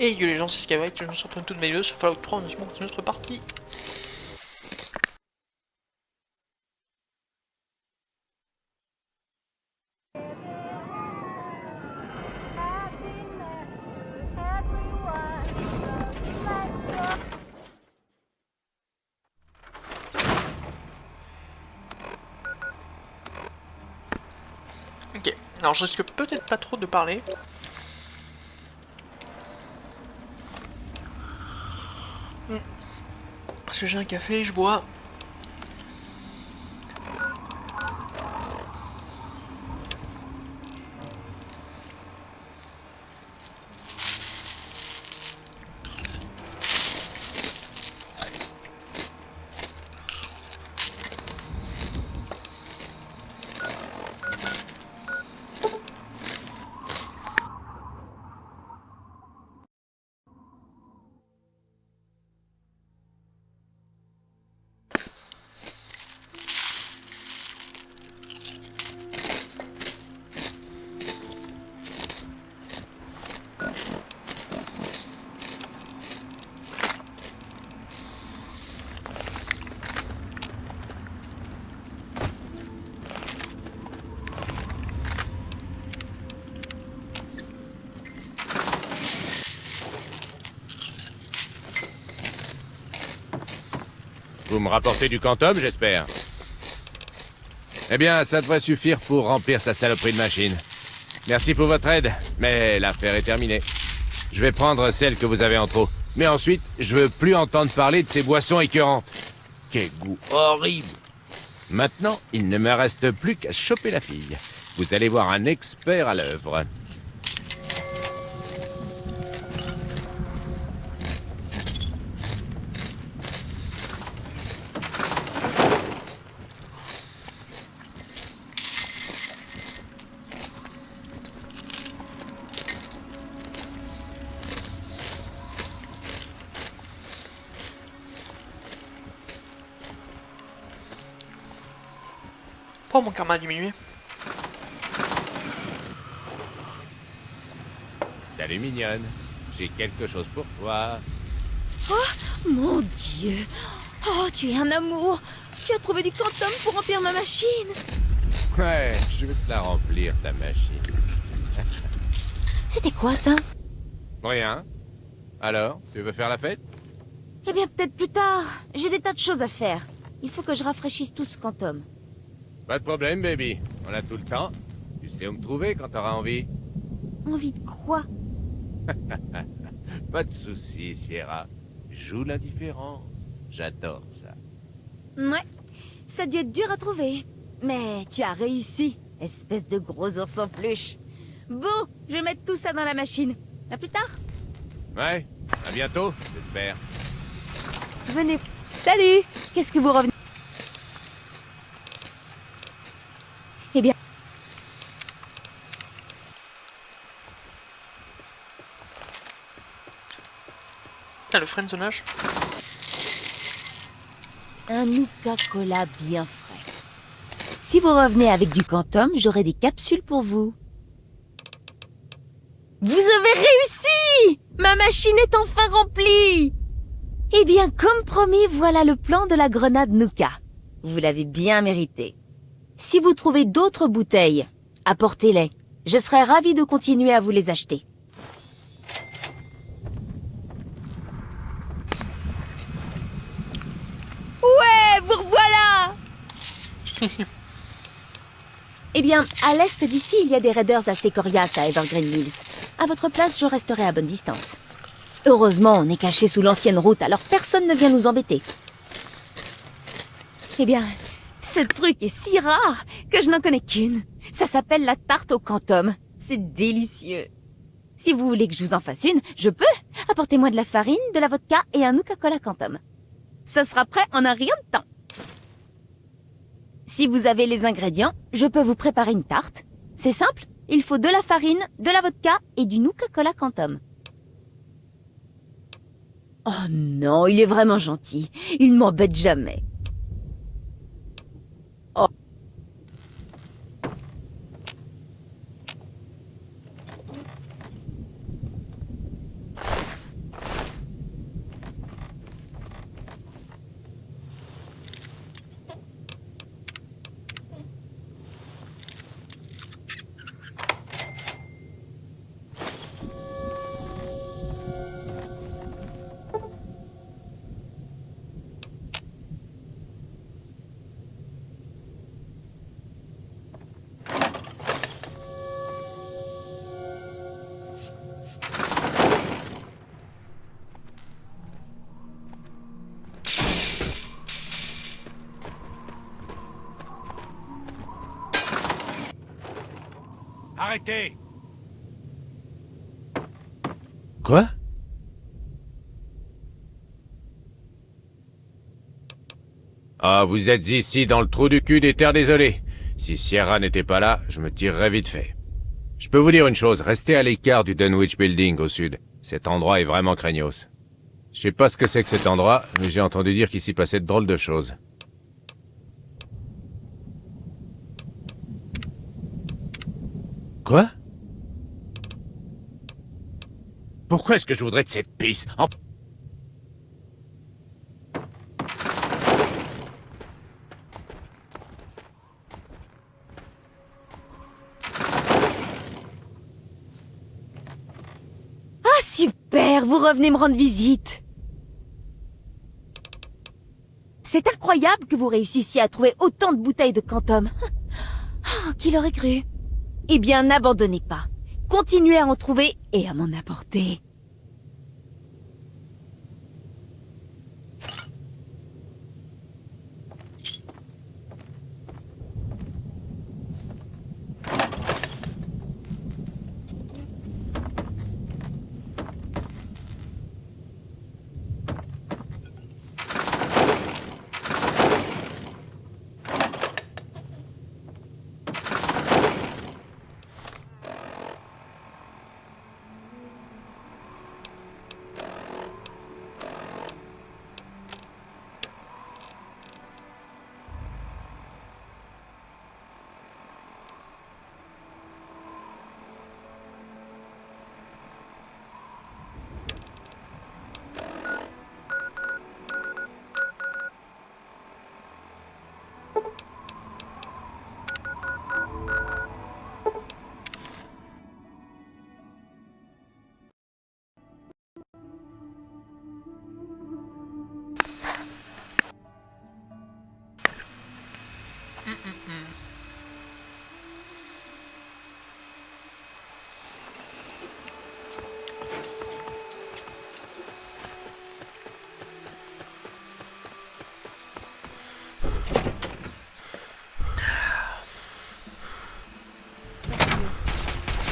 Et yo les gens, c'est Skywright, je me suis retrouvé toutes mes vidéos sur Fallout 3, on continue notre partie. Ok, alors je risque peut-être pas trop de parler. Parce que j'ai un café, je bois. Vous me rapportez du quantum, j'espère. Eh bien, ça devrait suffire pour remplir sa saloperie de machine. Merci pour votre aide, mais l'affaire est terminée. Je vais prendre celle que vous avez en trop. Mais ensuite, je veux plus entendre parler de ces boissons écœurantes. Quel goût horrible! Maintenant, il ne me reste plus qu'à choper la fille. Vous allez voir un expert à l'œuvre. Pourquoi mon karma a diminué? Salut mignonne, j'ai quelque chose pour toi. Mon Dieu! Oh, tu es un amour! Tu as trouvé du quantum pour remplir ma machine! Ouais, je vais te la remplir, ta machine. C'était quoi ça? Rien. Alors, tu veux faire la fête? Eh bien, peut-être plus tard. J'ai des tas de choses à faire. Il faut que je rafraîchisse tout ce quantum. Pas de problème, baby. On a tout le temps. Tu sais où me trouver quand t'auras envie. Envie de quoi? Pas de soucis, Sierra. Joue l'indifférence. J'adore ça. Ouais, ça a dû être dur à trouver. Mais tu as réussi, espèce de gros ours en peluche. Bon, je vais mettre tout ça dans la machine. À plus tard. Ouais, à bientôt, j'espère. Venez. Salut! Qu'est-ce que vous revenez? Eh bien... Ah, le freinzonnage. Un Nuka-Cola bien frais. Si vous revenez avec du quantum, j'aurai des capsules pour vous. Vous avez réussi! Ma machine est enfin remplie! Eh bien, comme promis, voilà le plan de la grenade Nuka. Vous l'avez bien mérité. Si vous trouvez d'autres bouteilles, apportez-les. Je serai ravie de continuer à vous les acheter. Ouais, vous revoilà! Eh bien, à l'est d'ici, il y a des raiders assez coriaces à Evergreen Mills. À votre place, je resterai à bonne distance. Heureusement, on est caché sous l'ancienne route, alors personne ne vient nous embêter. Eh bien, ce truc est si rare que je n'en connais qu'une. Ça s'appelle la tarte au quantum. C'est délicieux. Si vous voulez que je vous en fasse une, je peux. Apportez-moi de la farine, de la vodka et un Nuka-Cola quantum. Ça sera prêt en un rien de temps. Si vous avez les ingrédients, je peux vous préparer une tarte. C'est simple, il faut de la farine, de la vodka et du Nuka-Cola quantum. Oh non, il est vraiment gentil. Il ne m'embête jamais. Oh. arrêtez! Quoi? Ah, vous êtes ici dans le trou du cul des terres désolées. Si Sierra n'était pas là, je me tirerais vite fait. Je peux vous dire une chose, restez à l'écart du Dunwich Building au sud. Cet endroit est vraiment craignos. Je sais pas ce que c'est que cet endroit, mais j'ai entendu dire qu'il s'y passait de drôles de choses. Quoi? Pourquoi est-ce que je voudrais de cette pisse? Ah, super! Vous revenez me rendre visite. C'est incroyable que vous réussissiez à trouver autant de bouteilles de Quantum. Ah, qui l'aurait cru? Eh bien, n'abandonnez pas. Continuez à en trouver et à m'en apporter.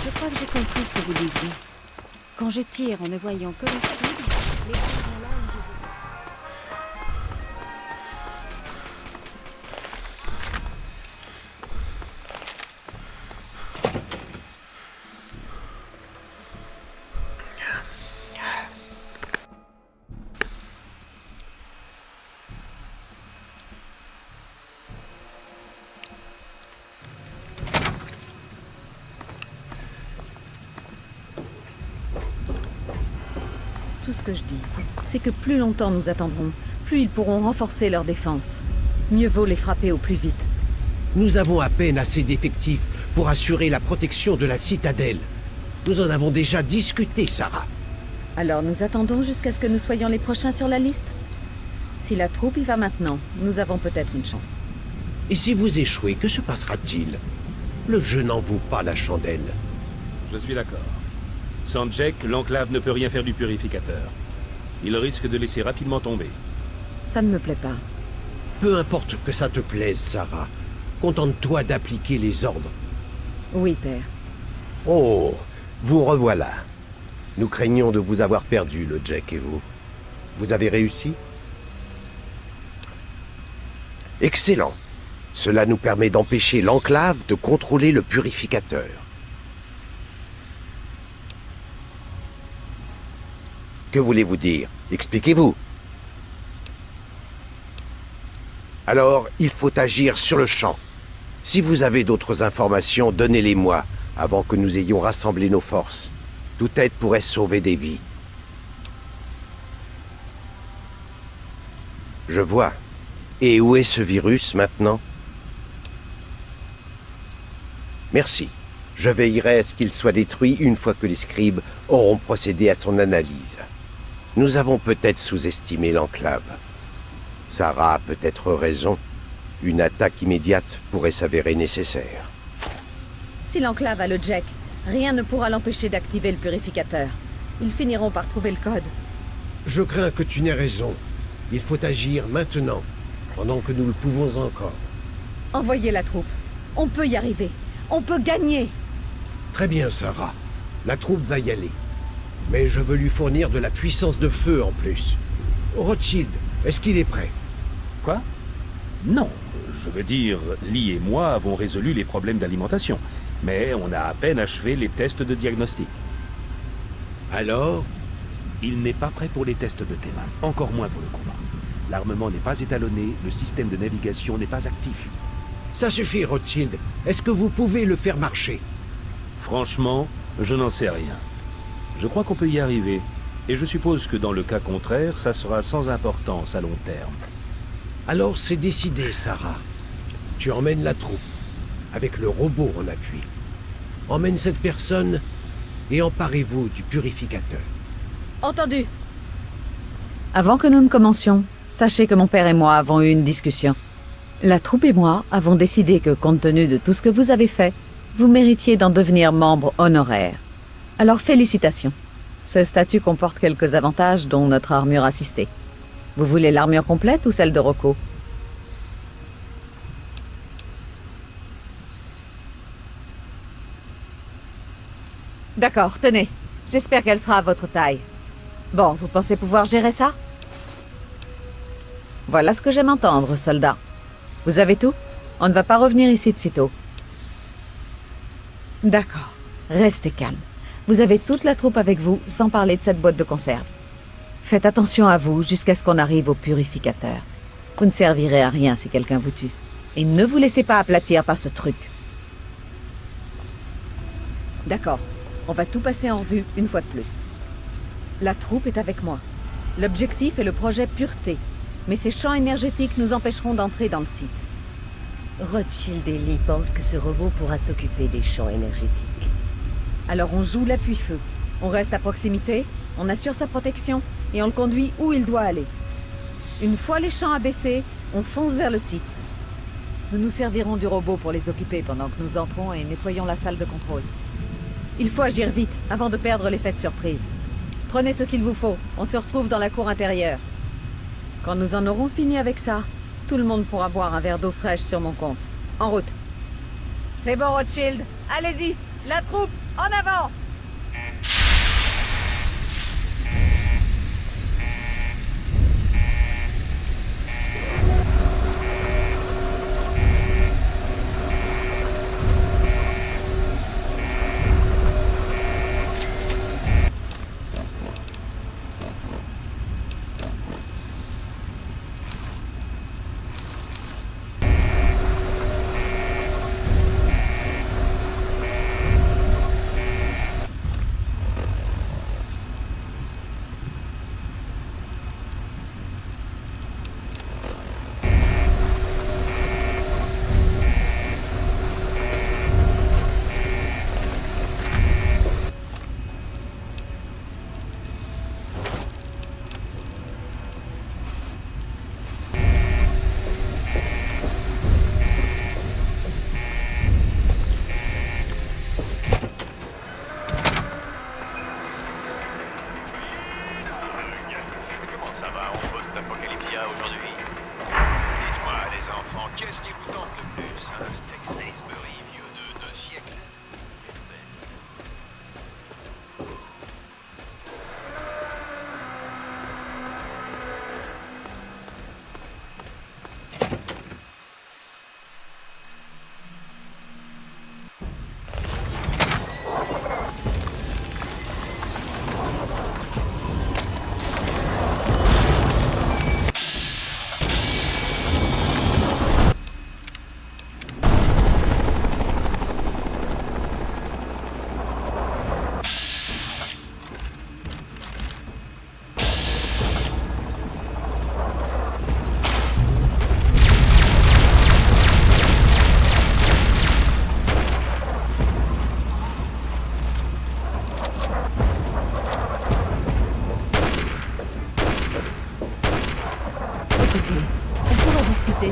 Je crois que j'ai compris ce que vous disiez. Quand je tire en ne voyant que le sud, les gens sont là où je veux. Tout ce que je dis, c'est que plus longtemps nous attendrons, plus ils pourront renforcer leur défense. Mieux vaut les frapper au plus vite. Nous avons à peine assez d'effectifs pour assurer la protection de la citadelle. Nous en avons déjà discuté, Sarah. Alors nous attendons jusqu'à ce que nous soyons les prochains sur la liste. Si la troupe y va maintenant, nous avons peut-être une chance. Et si vous échouez, que se passera-t-il? Le jeu n'en vaut pas la chandelle. Je suis d'accord. Sans Jack, l'enclave ne peut rien faire du purificateur. Il risque de laisser rapidement tomber. Ça ne me plaît pas. Peu importe que ça te plaise, Sarah. Contente-toi d'appliquer les ordres. Oui, père. Oh, vous revoilà. Nous craignons de vous avoir perdu, le Jack et vous. Vous avez réussi? Excellent. Cela nous permet d'empêcher l'enclave de contrôler le purificateur. Que voulez-vous dire? Expliquez-vous. Alors, il faut agir sur le champ. Si vous avez d'autres informations, donnez-les-moi, avant que nous ayons rassemblé nos forces. Toute aide pourrait sauver des vies. Je vois. Et où est ce virus maintenant? Merci. Je veillerai à ce qu'il soit détruit une fois que les scribes auront procédé à son analyse. Nous avons peut-être sous-estimé l'enclave. Sarah a peut-être raison. Une attaque immédiate pourrait s'avérer nécessaire. Si l'enclave a le Jack, rien ne pourra l'empêcher d'activer le purificateur. Ils finiront par trouver le code. Je crains que tu n'aies raison. Il faut agir maintenant, pendant que nous le pouvons encore. Envoyez la troupe. On peut y arriver. On peut gagner. Très bien, Sarah. La troupe va y aller. Mais je veux lui fournir de la puissance de feu en plus. Rothschild, est-ce qu'il est prêt? Quoi? Non. Je veux dire, Lee et moi avons résolu les problèmes d'alimentation. Mais on a à peine achevé les tests de diagnostic. Alors? Il n'est pas prêt pour les tests de terrain, encore moins pour le combat. L'armement n'est pas étalonné, le système de navigation n'est pas actif. Ça suffit, Rothschild. Est-ce que vous pouvez le faire marcher? Franchement, je n'en sais rien. Je crois qu'on peut y arriver. Et je suppose que dans le cas contraire, ça sera sans importance à long terme. Alors c'est décidé, Sarah. Tu emmènes la troupe, avec le robot en appui. Emmène cette personne et emparez-vous du purificateur. Entendu. Avant que nous ne commencions, sachez que mon père et moi avons eu une discussion. La troupe et moi avons décidé que, compte tenu de tout ce que vous avez fait, vous méritiez d'en devenir membre honoraire. Alors félicitations. Ce statut comporte quelques avantages, dont notre armure assistée. Vous voulez l'armure complète ou celle de Rocco? D'accord, tenez. J'espère qu'elle sera à votre taille. Bon, vous pensez pouvoir gérer ça? Voilà ce que j'aime entendre, soldat. Vous avez tout? On ne va pas revenir ici de sitôt. D'accord. Restez calme. Vous avez toute la troupe avec vous, sans parler de cette boîte de conserve. Faites attention à vous jusqu'à ce qu'on arrive au purificateur. Vous ne servirez à rien si quelqu'un vous tue. Et ne vous laissez pas aplatir par ce truc. D'accord. On va tout passer en revue une fois de plus. La troupe est avec moi. L'objectif est le projet Pureté. Mais ces champs énergétiques nous empêcheront d'entrer dans le site. Rothschild et Lee pensent que ce robot pourra s'occuper des champs énergétiques. Alors on joue l'appui-feu. On reste à proximité, on assure sa protection et on le conduit où il doit aller. Une fois les champs abaissés, on fonce vers le site. Nous nous servirons du robot pour les occuper pendant que nous entrons et nettoyons la salle de contrôle. Il faut agir vite, avant de perdre l'effet de surprise. Prenez ce qu'il vous faut, on se retrouve dans la cour intérieure. Quand nous en aurons fini avec ça, tout le monde pourra boire un verre d'eau fraîche sur mon compte. En route. C'est bon, Rothschild. Allez-y, la troupe, en avant! Qu'est-ce qui vous tente le plus? Un steak Sainsbury vieux de 2 siècles?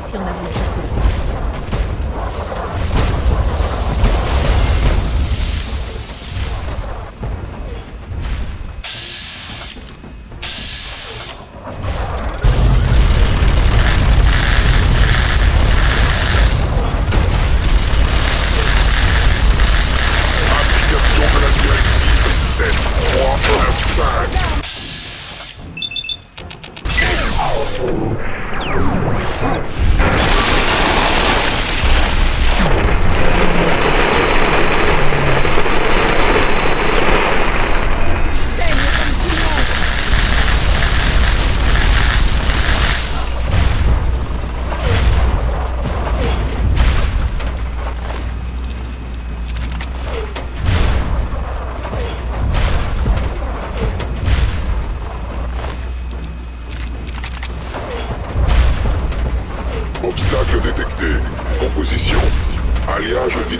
Si on arrive jusqu'au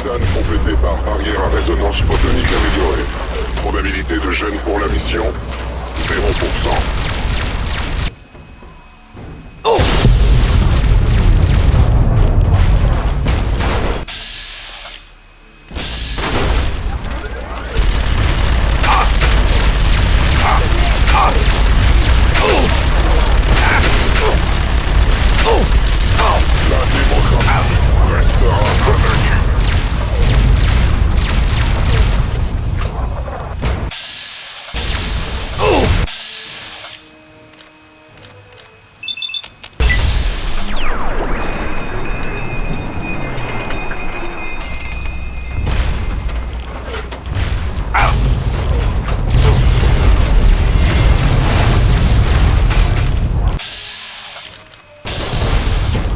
titane complété par barrière à résonance photonique améliorée. Probabilité de gêne pour la mission, 0%. La démocratie restera invaincue.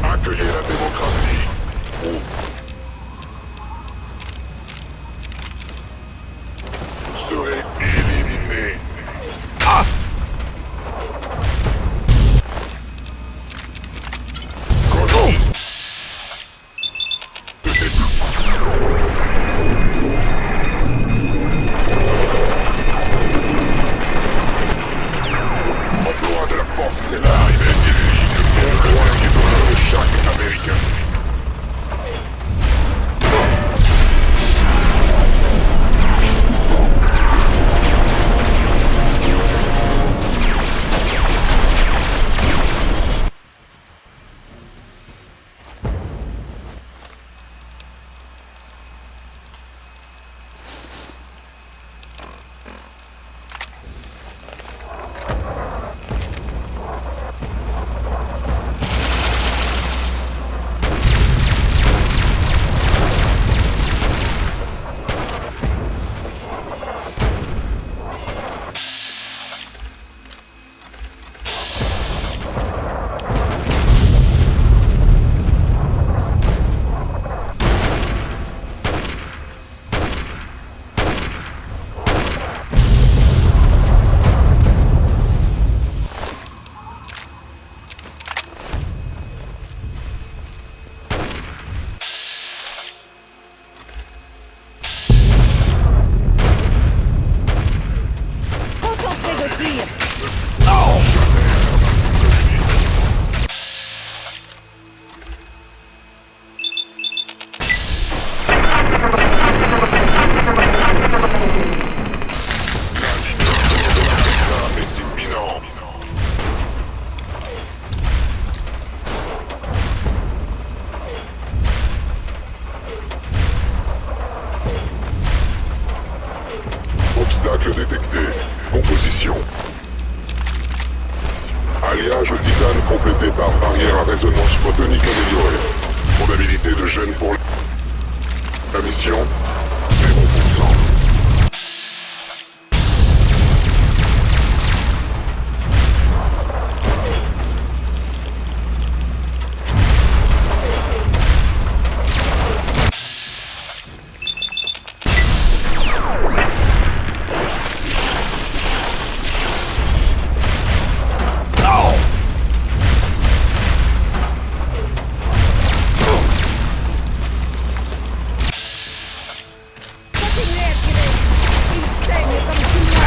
Accueillez la démocratie. Vous serez éliminés. Colonisme. De début. Emploi de la force est l'arrivée décide bien loin qui de chaque Américain. Concentrez vos tirs. Est imminent. Obstacle détecté. Composition. Alliage titane complété par barrière à résonance photonique améliorée. Probabilité de gêne pour la mission, 0%. Continuez à tirer. Il saigne comme tout le monde.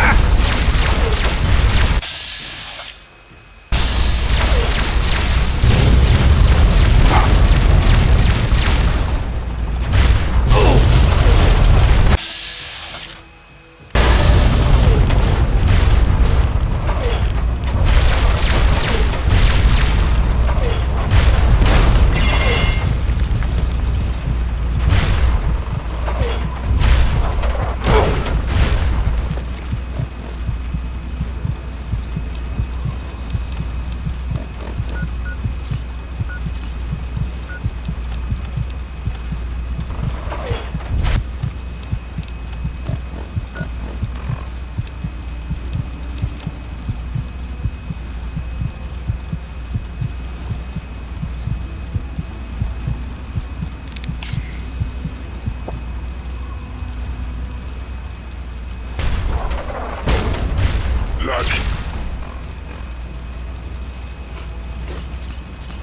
La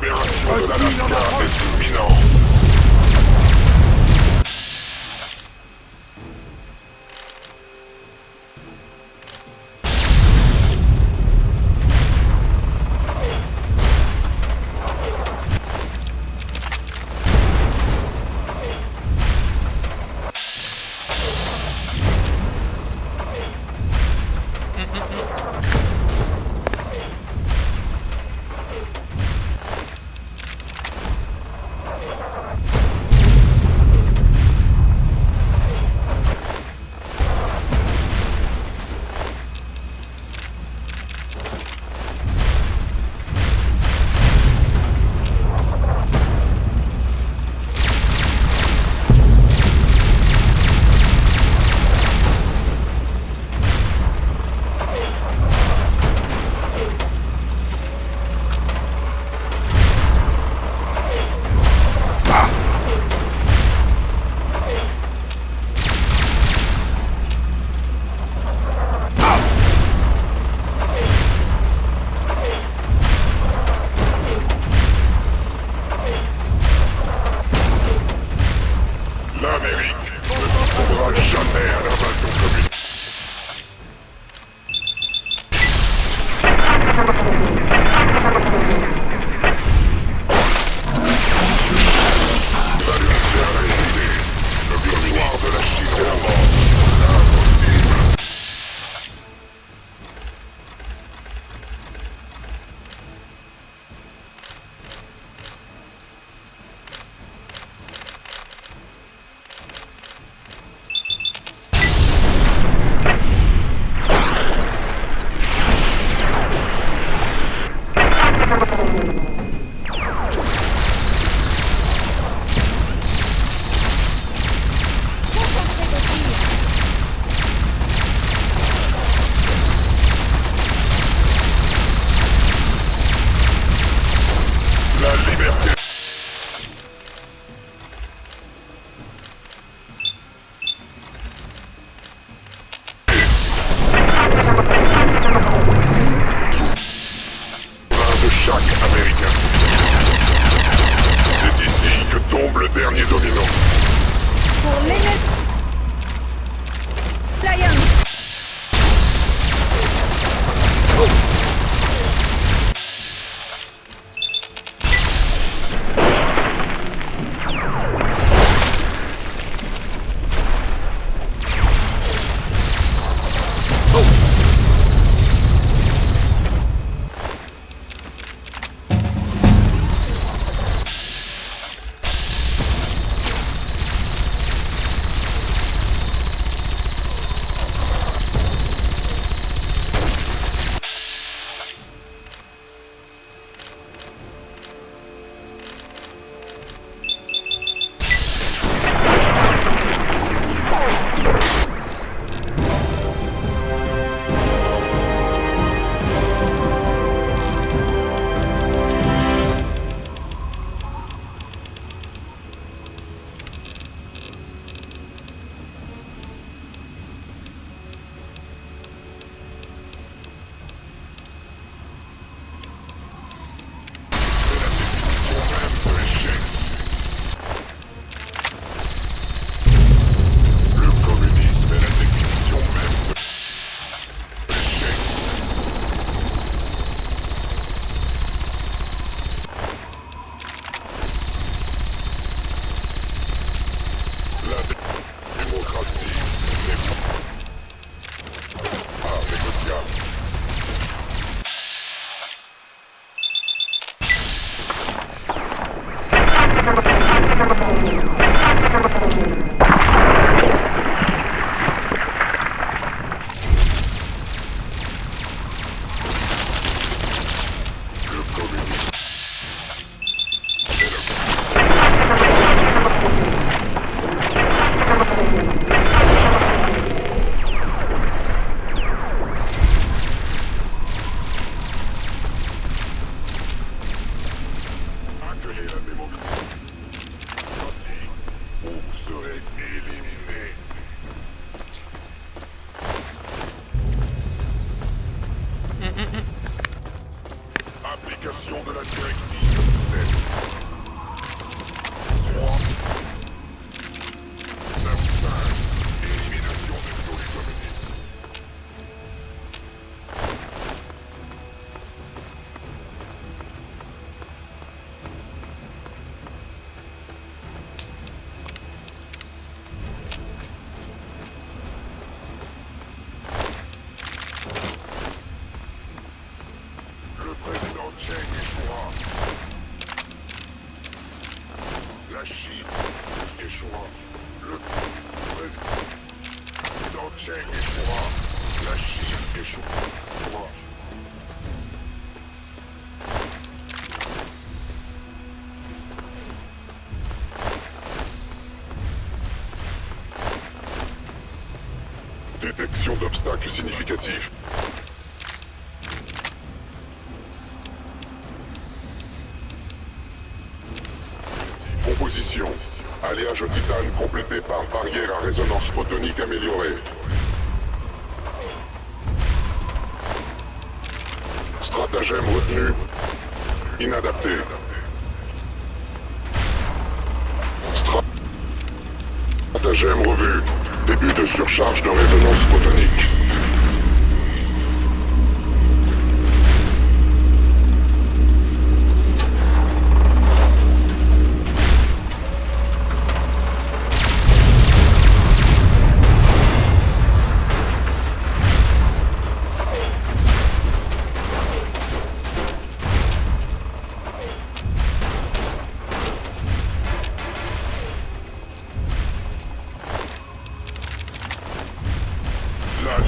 libération de l'Alaska est imminente. détection d'obstacles significatifs. Composition. Alliage titane complété par barrière à résonance photonique améliorée. Stratagème retenu. Inadapté. Stratagème revu. Début de surcharge de résonance photonique. La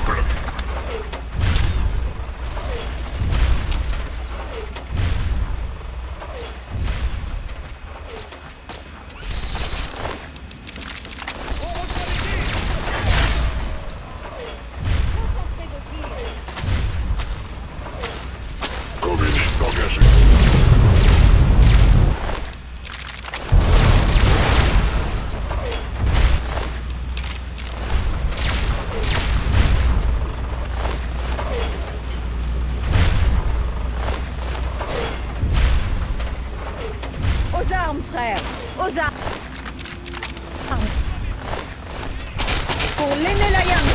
cible. Communiste engagé. Aux armes, frère! Aux armes! Pour l'aîné Layan!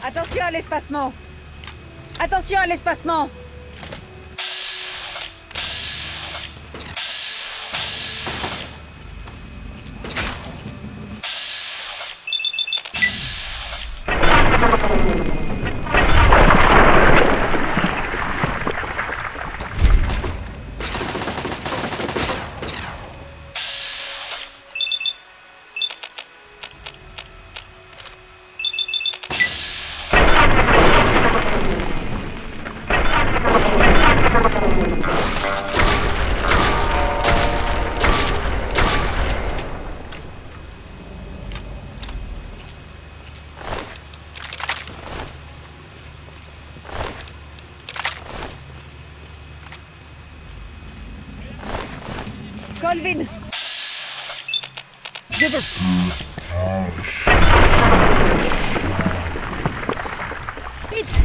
Attention à l'espacement! Attention à l'espacement! Colvin! Je veux... Vite!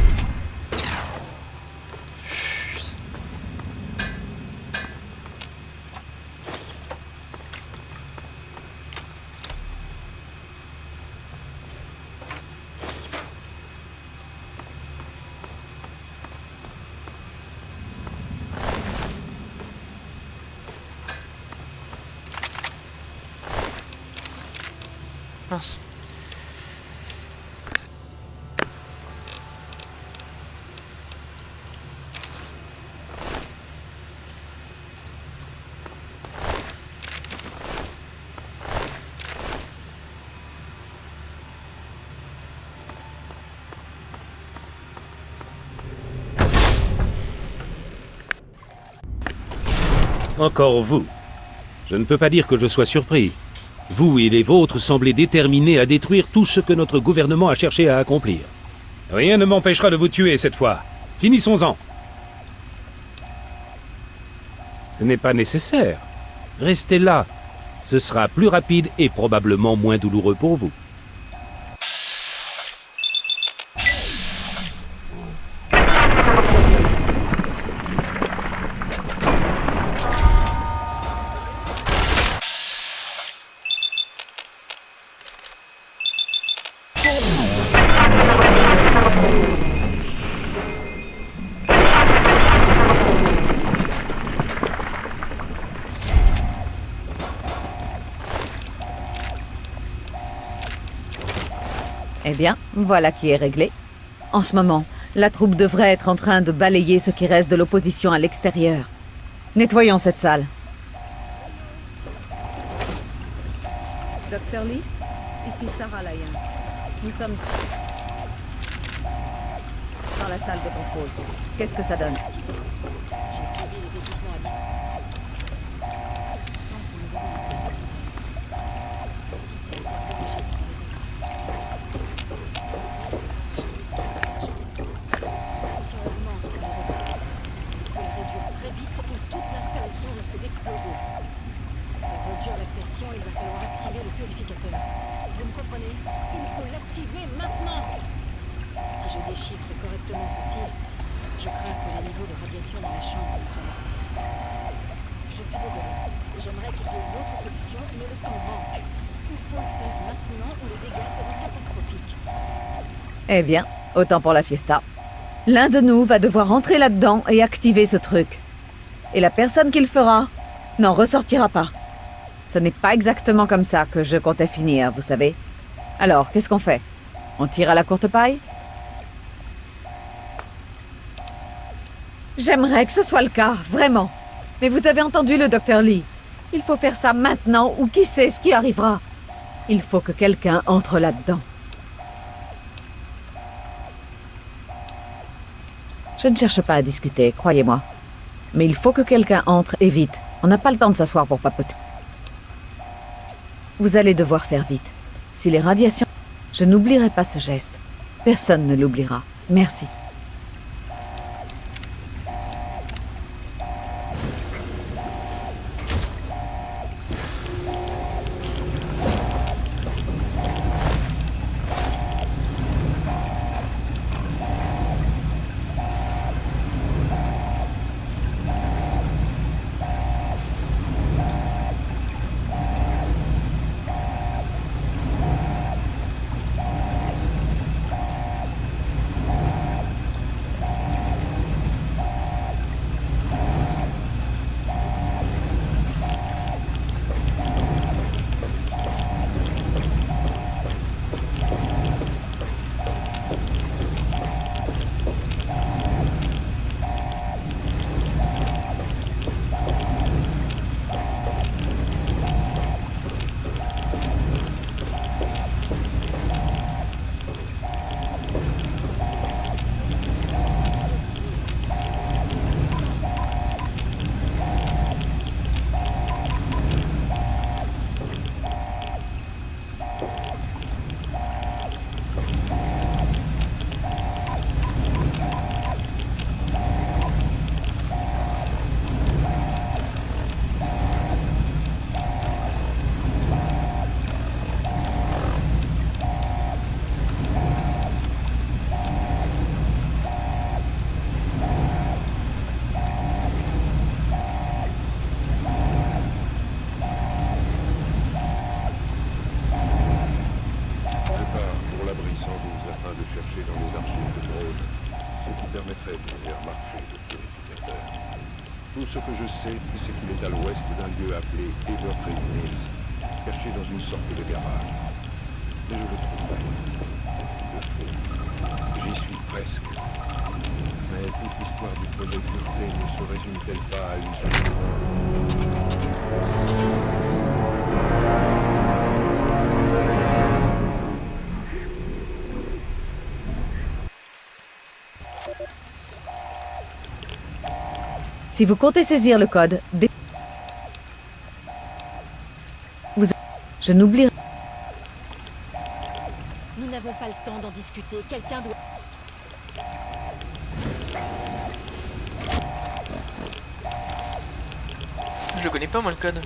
Mince. Encore vous. Je ne peux pas dire que je sois surpris. Vous et les vôtres semblez déterminés à détruire tout ce que notre gouvernement a cherché à accomplir. Rien ne m'empêchera de vous tuer cette fois. Finissons-en. Ce n'est pas nécessaire. Restez là. Ce sera plus rapide et probablement moins douloureux pour vous. Eh bien, voilà qui est réglé. En ce moment, la troupe devrait être en train de balayer ce qui reste de l'opposition à l'extérieur. Nettoyons cette salle. Dr. Lee, ici Sarah Lyons. Nous sommes dans la salle de contrôle. Qu'est-ce que ça donne? Eh bien, autant pour la fiesta. L'un de nous va devoir entrer là-dedans et activer ce truc. Et la personne qui le fera n'en ressortira pas. Ce n'est pas exactement comme ça que je comptais finir, vous savez. Alors, qu'est-ce qu'on fait? On tire à la courte paille? J'aimerais que ce soit le cas, vraiment. Mais vous avez entendu le Dr. Lee. Il faut faire ça maintenant ou qui sait ce qui arrivera. Il faut que quelqu'un entre là-dedans. Je ne cherche pas à discuter, croyez-moi. Mais il faut que quelqu'un entre et vite. On n'a pas le temps de s'asseoir pour papoter. Vous allez devoir faire vite. Si les radiations... Je n'oublierai pas ce geste. Personne ne l'oubliera. Merci. lieu appelé Evergreen Mills, caché dans une sorte de garage. Mais je le trouverai. Le faux. J'y suis presque. Mais toute l'histoire du projet Pureté ne se résume-t-elle pas à une seule chose? Si vous comptez saisir le code, je n'oublierai. Nous n'avons pas le temps d'en discuter. Quelqu'un doit... Je connais pas moi le code.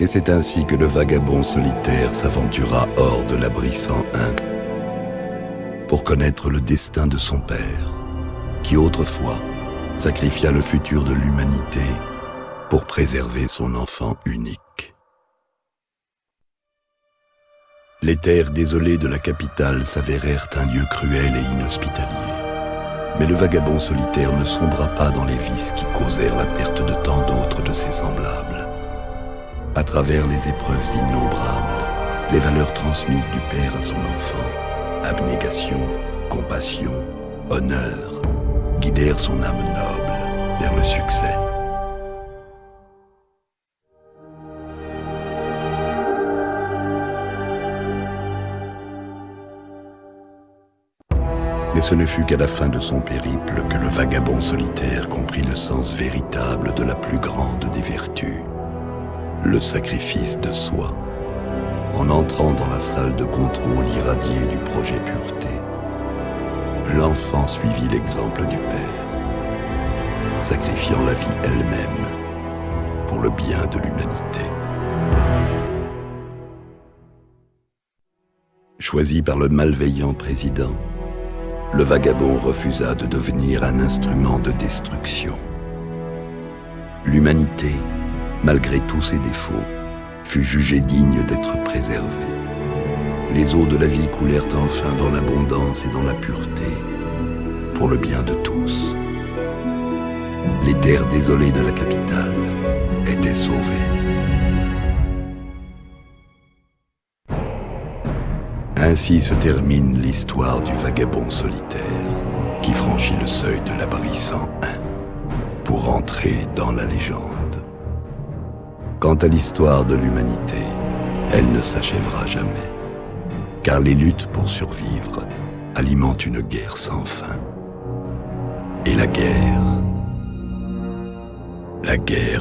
Et c'est ainsi que le vagabond solitaire s'aventura hors de l'abri 101 pour connaître le destin de son père, qui autrefois sacrifia le futur de l'humanité pour préserver son enfant unique. Les terres désolées de la capitale s'avérèrent un lieu cruel et inhospitalier. Mais le vagabond solitaire ne sombra pas dans les vices qui causèrent la perte de tant d'autres de ses semblables. À travers les épreuves innombrables, les valeurs transmises du père à son enfant, abnégation, compassion, honneur, guidèrent son âme noble vers le succès. Mais ce ne fut qu'à la fin de son périple que le vagabond solitaire comprit le sens véritable de la plus grande des vertus, le sacrifice de soi, en entrant dans la salle de contrôle irradiée du projet Pureté. L'enfant suivit l'exemple du père, sacrifiant la vie elle-même pour le bien de l'humanité. Choisi par le malveillant président, le vagabond refusa de devenir un instrument de destruction. L'humanité, malgré tous ses défauts, fut jugée digne d'être préservée. Les eaux de la vie coulèrent enfin dans l'abondance et dans la pureté, pour le bien de tous. Les terres désolées de la capitale étaient sauvées. Ainsi se termine l'histoire du vagabond solitaire qui franchit le seuil de l'abri 101 pour entrer dans la légende. Quant à l'histoire de l'humanité, elle ne s'achèvera jamais, car les luttes pour survivre alimentent une guerre sans fin. Et la guerre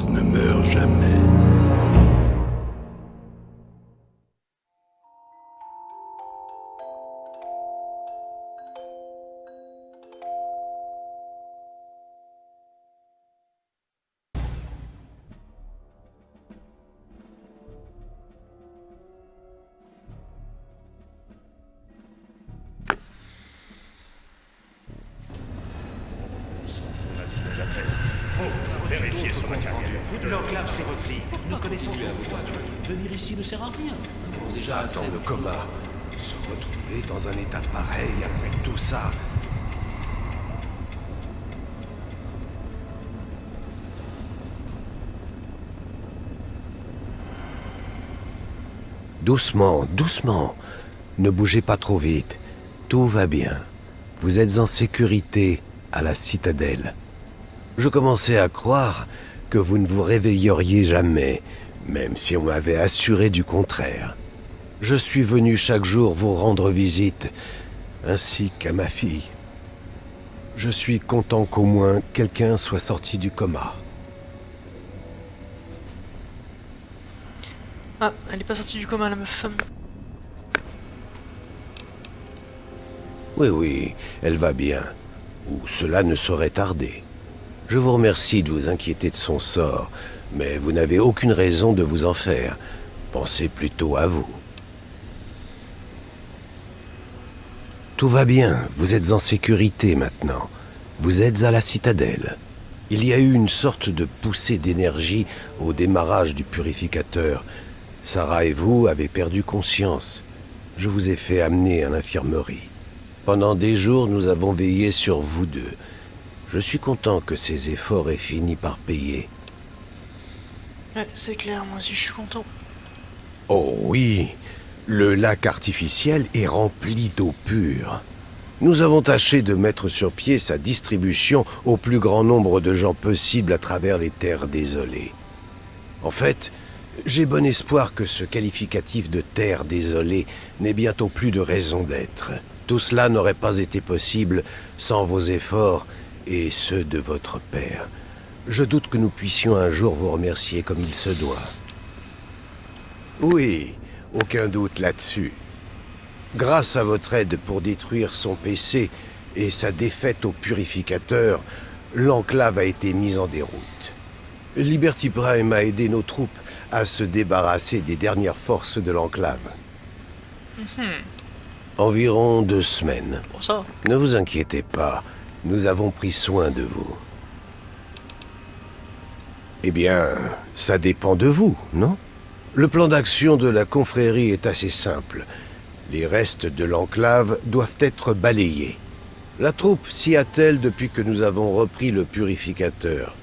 ne meurt jamais. Vérifiez son matériel. L'enclave se replie. Nous connaissons son pouvoir. Venir ici ne sert à rien. Ça, dans le coma. Se retrouver dans un état pareil après tout ça. Doucement, doucement. Ne bougez pas trop vite. Tout va bien. Vous êtes en sécurité à la citadelle. Je commençais à croire que vous ne vous réveilleriez jamais, même si on m'avait assuré du contraire. Je suis venu chaque jour vous rendre visite, ainsi qu'à ma fille. Je suis content qu'au moins quelqu'un soit sorti du coma. Ah, elle est pas sortie du coma, la meuf. Oui, oui, elle va bien. Ou cela ne saurait tarder. Je vous remercie de vous inquiéter de son sort, mais vous n'avez aucune raison de vous en faire. Pensez plutôt à vous. Tout va bien, vous êtes en sécurité maintenant. Vous êtes à la citadelle. Il y a eu une sorte de poussée d'énergie au démarrage du purificateur. Sarah et vous avez perdu conscience. Je vous ai fait amener à l'infirmerie. Pendant des jours, nous avons veillé sur vous deux. Je suis content que ces efforts aient fini par payer. Ouais, c'est clair, moi aussi je suis content. Oh oui, le lac artificiel est rempli d'eau pure. Nous avons tâché de mettre sur pied sa distribution au plus grand nombre de gens possible à travers les terres désolées. En fait, j'ai bon espoir que ce qualificatif de terre désolée n'ait bientôt plus de raison d'être. Tout cela n'aurait pas été possible sans vos efforts et ceux de votre père. Je doute que nous puissions un jour vous remercier comme il se doit. Oui, aucun doute là-dessus. Grâce à votre aide pour détruire son PC et sa défaite au purificateur, l'enclave a été mise en déroute. Liberty Prime a aidé nos troupes à se débarrasser des dernières forces de l'enclave. Environ 2 semaines. Pour ça. Ne vous inquiétez pas, nous avons pris soin de vous. Eh bien, ça dépend de vous, non? Le plan d'action de la confrérie est assez simple. Les restes de l'enclave doivent être balayés. La troupe s'y attelle depuis que nous avons repris le purificateur.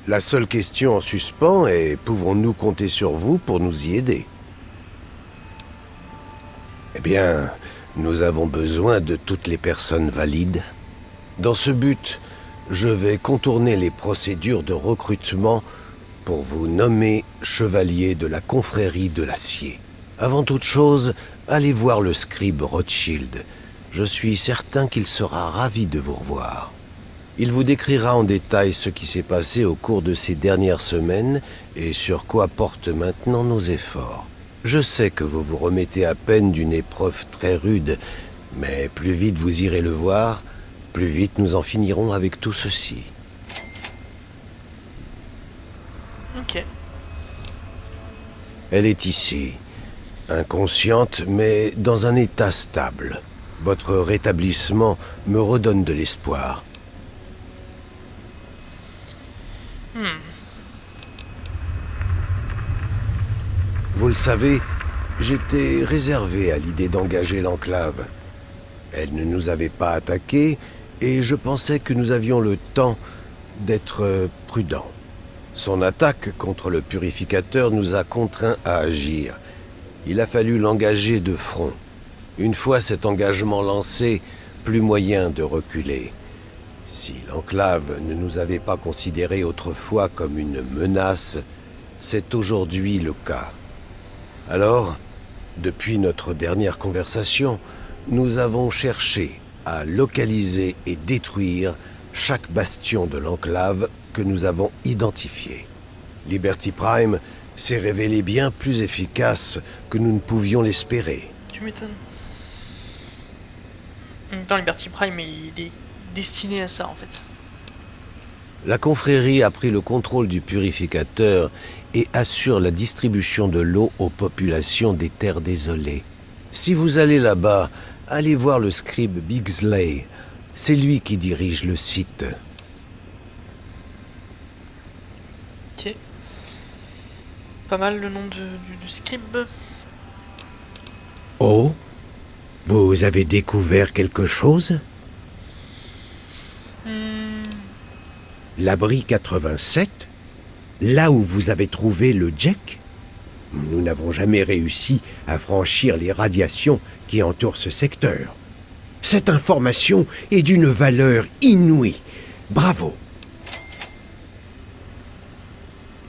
La seule question en suspens est, pouvons-nous compter sur vous pour nous y aider? Eh bien, nous avons besoin de toutes les personnes valides. Dans ce but, je vais contourner les procédures de recrutement pour vous nommer chevalier de la confrérie de l'acier. Avant toute chose, allez voir le scribe Rothschild. Je suis certain qu'il sera ravi de vous revoir. Il vous décrira en détail ce qui s'est passé au cours de ces dernières semaines et sur quoi portent maintenant nos efforts. Je sais que vous vous remettez à peine d'une épreuve très rude, mais plus vite vous irez le voir, plus vite nous en finirons avec tout ceci. Ok. Elle est ici, inconsciente, mais dans un état stable. Votre rétablissement me redonne de l'espoir. Vous le savez, j'étais réservé à l'idée d'engager l'enclave. Elle ne nous avait pas attaqués et je pensais que nous avions le temps d'être prudents. Son attaque contre le purificateur nous a contraints à agir. Il a fallu l'engager de front. Une fois cet engagement lancé, plus moyen de reculer. Si l'enclave ne nous avait pas considérés autrefois comme une menace, c'est aujourd'hui le cas. Alors, depuis notre dernière conversation, nous avons cherché à localiser et détruire chaque bastion de l'enclave que nous avons identifié. Liberty Prime s'est révélé bien plus efficace que nous ne pouvions l'espérer. Tu m'étonnes. En même temps, Liberty Prime, il est destiné à ça, en fait. La confrérie a pris le contrôle du purificateur et assure la distribution de l'eau aux populations des terres désolées. Si vous allez là-bas, allez voir le scribe Bigsley. C'est lui qui dirige le site. Ok. Pas mal le nom du scribe. Oh? Vous avez découvert quelque chose? L'abri 87? Là où vous avez trouvé le Jack? Nous n'avons jamais réussi à franchir les radiations qui entourent ce secteur. Cette information est d'une valeur inouïe. Bravo.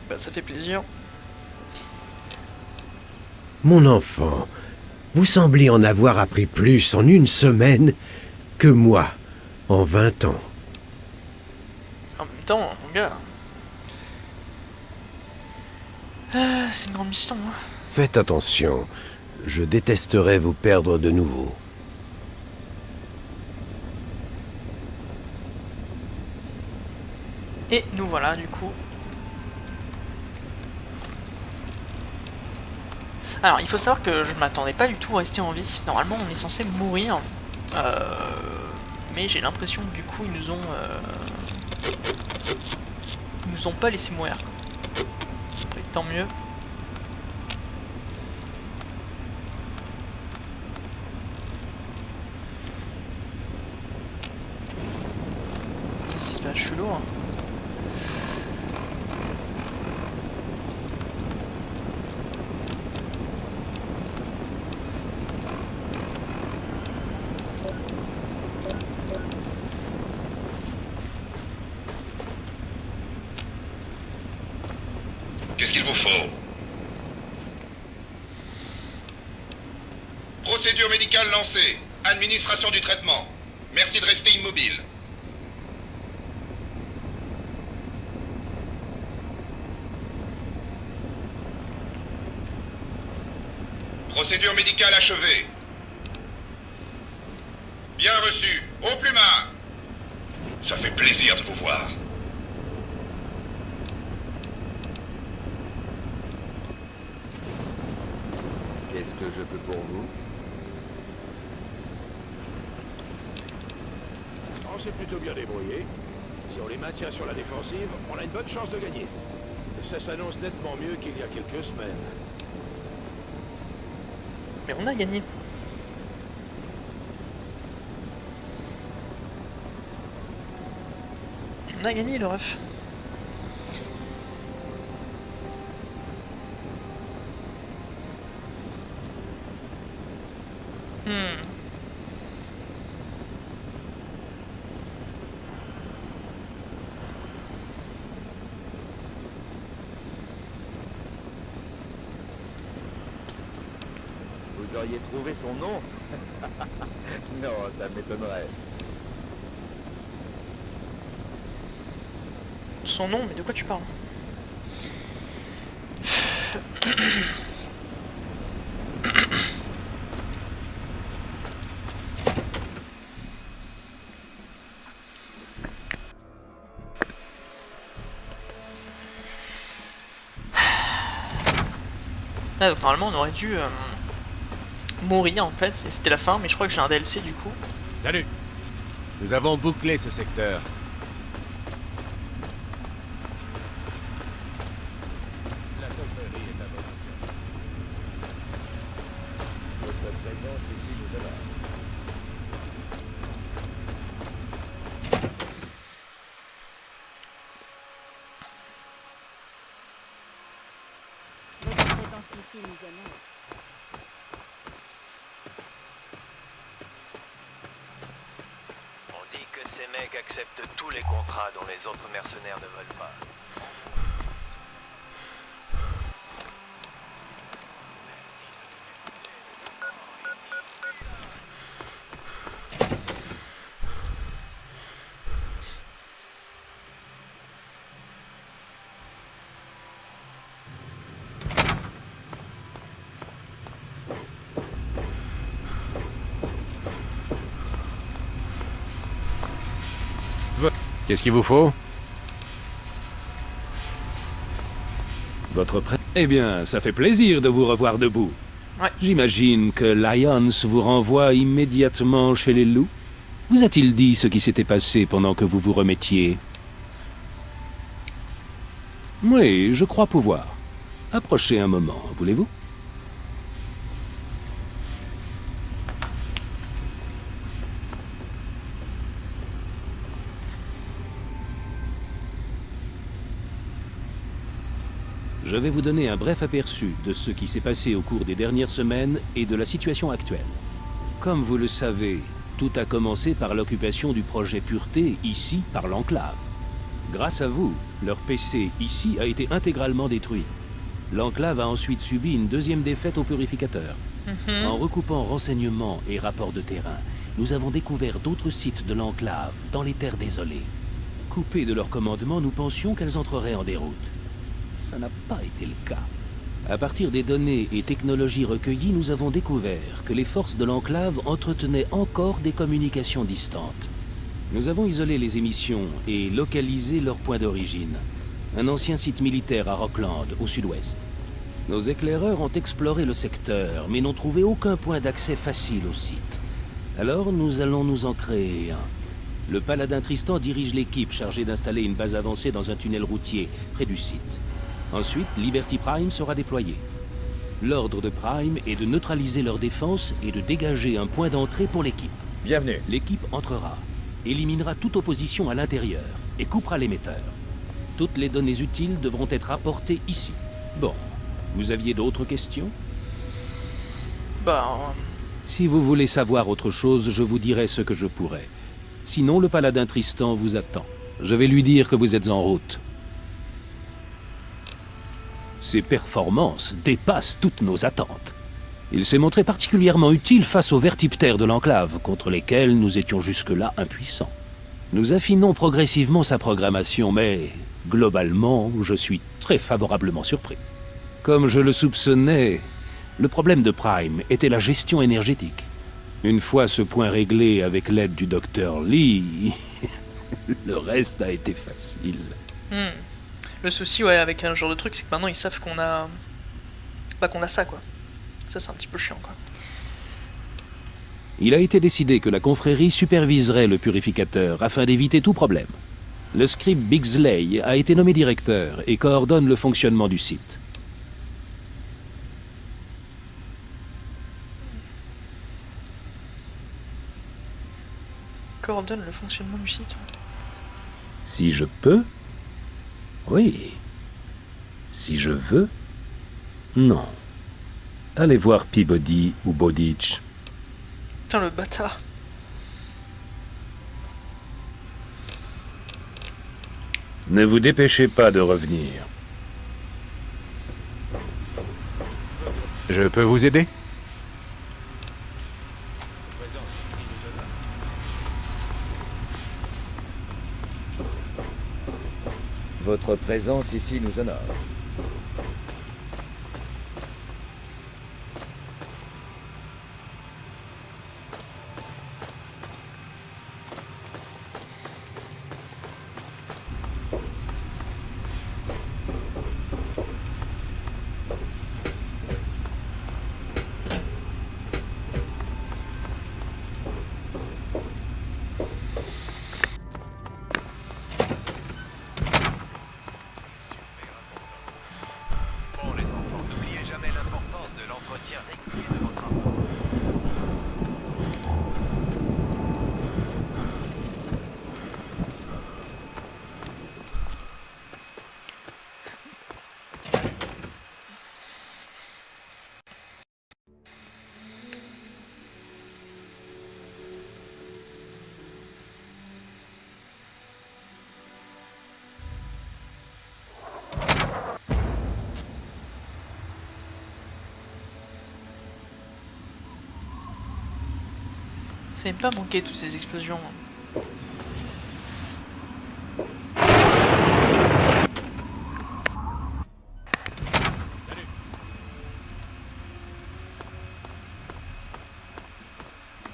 Bah ça fait plaisir. Mon enfant, vous semblez en avoir appris plus en une semaine que moi en 20 ans. En même temps, mon gars... c'est une grande mission, hein. Faites attention, je détesterais vous perdre de nouveau. Et nous voilà, du coup. Alors, il faut savoir que je m'attendais pas du tout à rester en vie. Normalement, on est censé mourir. Mais j'ai l'impression que du coup, ils nous ont pas laissé mourir. Après, tant mieux. Qu'est-ce qui se passe? Je suis lourd. Qu'est-ce qu'il vous faut? Procédure médicale lancée. Administration du traitement. Merci de rester immobile. Procédure médicale achevée. Bien reçu. Au plumard. Ça fait plaisir de vous voir. Qu'est-ce que je peux pour vous? On s'est plutôt bien débrouillé. Si on les maintient sur la défensive, on a une bonne chance de gagner. Ça s'annonce nettement mieux qu'il y a quelques semaines. Mais on a gagné. On a gagné le ref. Vous auriez trouvé son nom? Non, ça m'étonnerait. Son nom, mais de quoi tu parles? Ah, donc normalement on aurait dû mourir en fait, c'était la fin, mais je crois que j'ai un DLC du coup. Salut. Nous avons bouclé ce secteur. La confrérie est à votre service. Votre présence ici nous alarme. Votre présence ici nous honore. On dit que ces mecs acceptent tous les contrats dont les autres mercenaires ne veulent pas. Qu'est-ce qu'il vous faut? Votre prêtre. Eh bien, ça fait plaisir de vous revoir debout. Ouais. J'imagine que Lyons vous renvoie immédiatement chez les loups. Vous a-t-il dit ce qui s'était passé pendant que vous vous remettiez? Oui, je crois pouvoir. Approchez un moment, voulez-vous? Je vais vous donner un bref aperçu de ce qui s'est passé au cours des dernières semaines et de la situation actuelle. Comme vous le savez, tout a commencé par l'occupation du projet Pureté, ici, par l'Enclave. Grâce à vous, leur PC, ici, a été intégralement détruit. L'Enclave a ensuite subi une deuxième défaite au Purificateur. En recoupant renseignements et rapports de terrain, nous avons découvert d'autres sites de l'Enclave dans les terres désolées. Coupées de leur commandement, nous pensions qu'elles entreraient en déroute. Ça n'a pas été le cas. À partir des données et technologies recueillies, nous avons découvert que les forces de l'Enclave entretenaient encore des communications distantes. Nous avons isolé les émissions et localisé leur point d'origine. Un ancien site militaire à Rockland, au sud-ouest. Nos éclaireurs ont exploré le secteur, mais n'ont trouvé aucun point d'accès facile au site. Alors nous allons nous en créer un. Le paladin Tristan dirige l'équipe chargée d'installer une base avancée dans un tunnel routier, près du site. Ensuite, Liberty Prime sera déployé. L'ordre de Prime est de neutraliser leur défense et de dégager un point d'entrée pour l'équipe. Bienvenue. L'équipe entrera, éliminera toute opposition à l'intérieur et coupera l'émetteur. Toutes les données utiles devront être apportées ici. Bon, vous aviez d'autres questions? Si vous voulez savoir autre chose, je vous dirai ce que je pourrai. Sinon, le paladin Tristan vous attend. Je vais lui dire que vous êtes en route. Ses performances dépassent toutes nos attentes. Il s'est montré particulièrement utile face aux vertiptères de l'Enclave, contre lesquels nous étions jusque-là impuissants. Nous affinons progressivement sa programmation, mais globalement, je suis très favorablement surpris. Comme je le soupçonnais, le problème de Prime était la gestion énergétique. Une fois ce point réglé avec l'aide du docteur Lee, le reste a été facile. Le souci, ouais, avec un genre de truc, c'est que maintenant ils savent qu'on a... qu'on a ça, quoi. Ça, c'est un petit peu chiant, quoi. Il a été décidé que la confrérie superviserait le purificateur afin d'éviter tout problème. Le scribe Bigsley a été nommé directeur et coordonne le fonctionnement du site. Coordonne le fonctionnement du site. Si je peux? Oui. Si je veux? Non. Allez voir Peabody ou Bowditch. Putain, le bâtard. Ne vous dépêchez pas de revenir. Je peux vous aider? Votre présence ici nous honore. Ça n'aime pas manquer toutes ces explosions.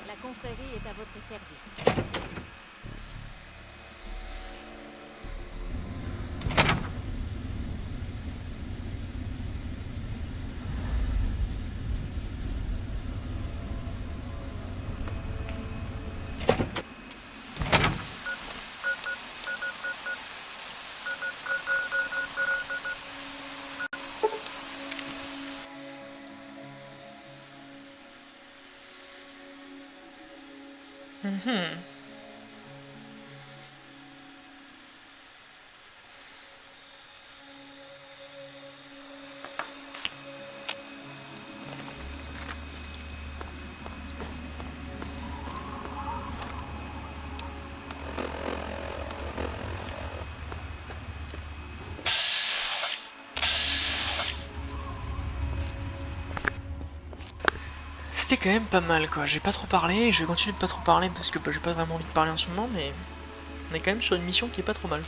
La confrérie est à votre service. c'était quand même pas mal quoi, j'ai pas trop parlé, et je vais continuer de pas trop parler parce que j'ai pas vraiment envie de parler en ce moment, mais on est quand même sur une mission qui est pas trop mal.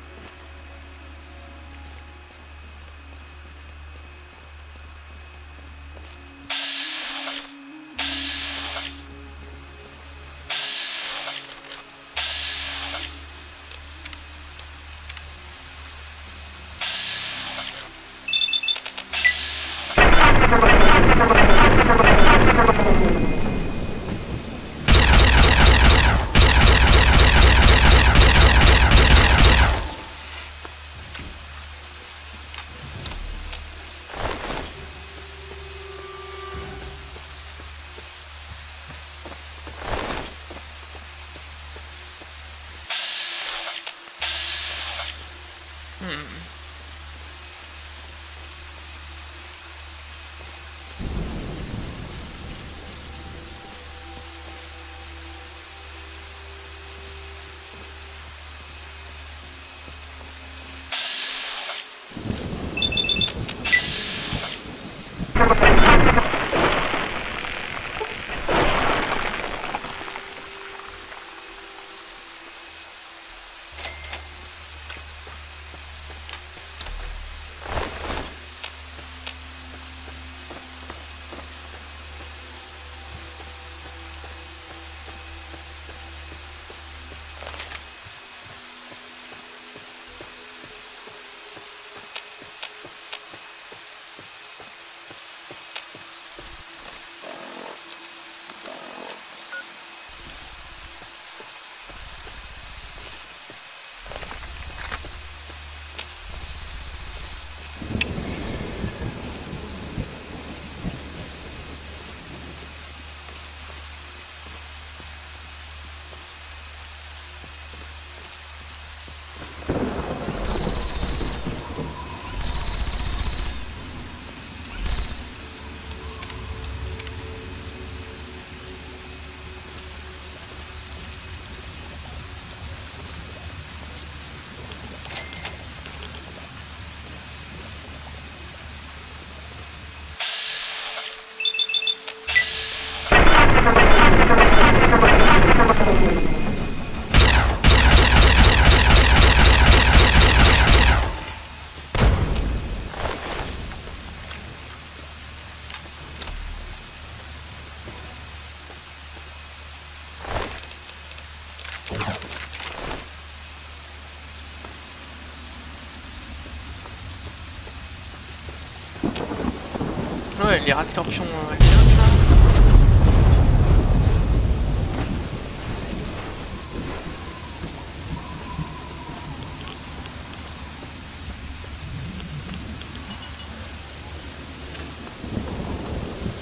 Ouais, les rats de scorpion albinos là.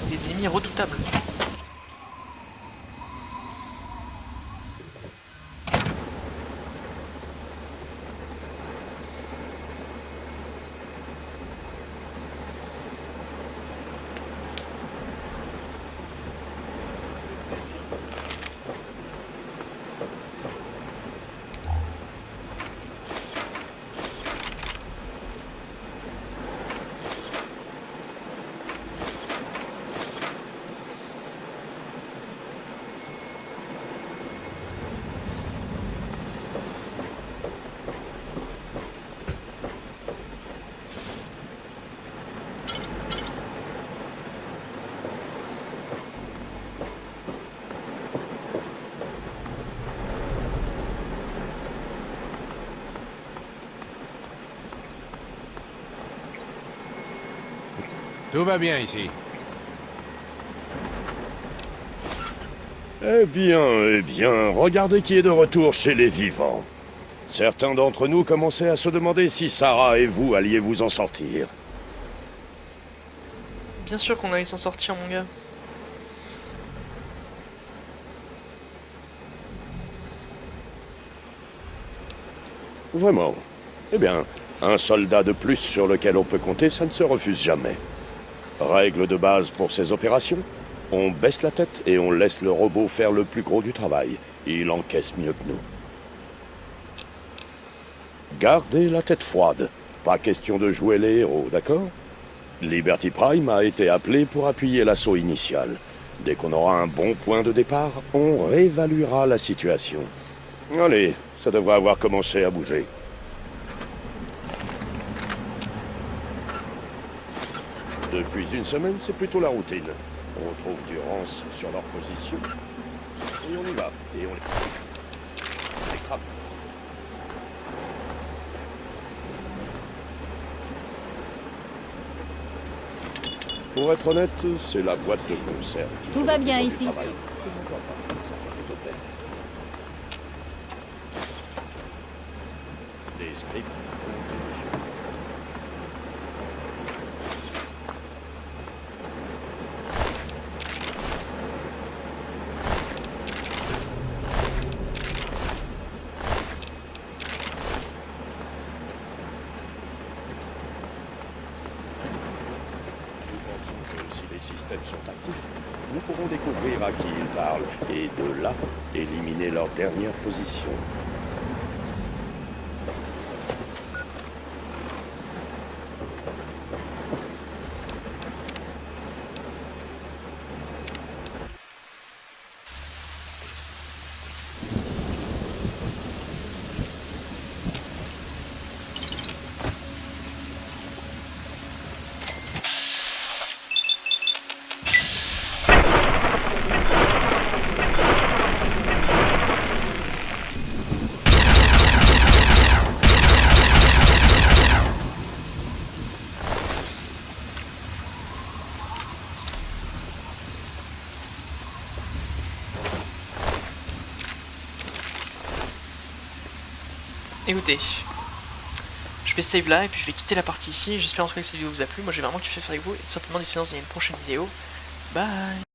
Des ennemis redoutables. Tout va bien ici. Eh bien, regardez qui est de retour chez les vivants. Certains d'entre nous commençaient à se demander si Sarah et vous alliez vous en sortir. Bien sûr qu'on allait s'en sortir, mon gars. Vraiment. Eh bien, un soldat de plus sur lequel on peut compter, ça ne se refuse jamais. Règle de base pour ces opérations, on baisse la tête et on laisse le robot faire le plus gros du travail. Il encaisse mieux que nous. Gardez la tête froide. Pas question de jouer les héros, d'accord? Liberty Prime a été appelé pour appuyer l'assaut initial. Dès qu'on aura un bon point de départ, on réévaluera la situation. Allez, ça devrait avoir commencé à bouger. Depuis une semaine, c'est plutôt la routine. On trouve du rance sur leur position. Et on y va. Et on les crame. Pour être honnête, c'est la boîte de conserve. Tout va bien ici. Les scripts. Les systèmes sont actifs, nous pourrons découvrir à qui ils parlent et de là, éliminer leur dernière position. Écoutez, je vais save là et puis je vais quitter la partie ici. J'espère en tout cas que cette vidéo vous a plu. Moi j'ai vraiment kiffé faire avec vous et tout simplement d'ici dans une prochaine vidéo. Bye.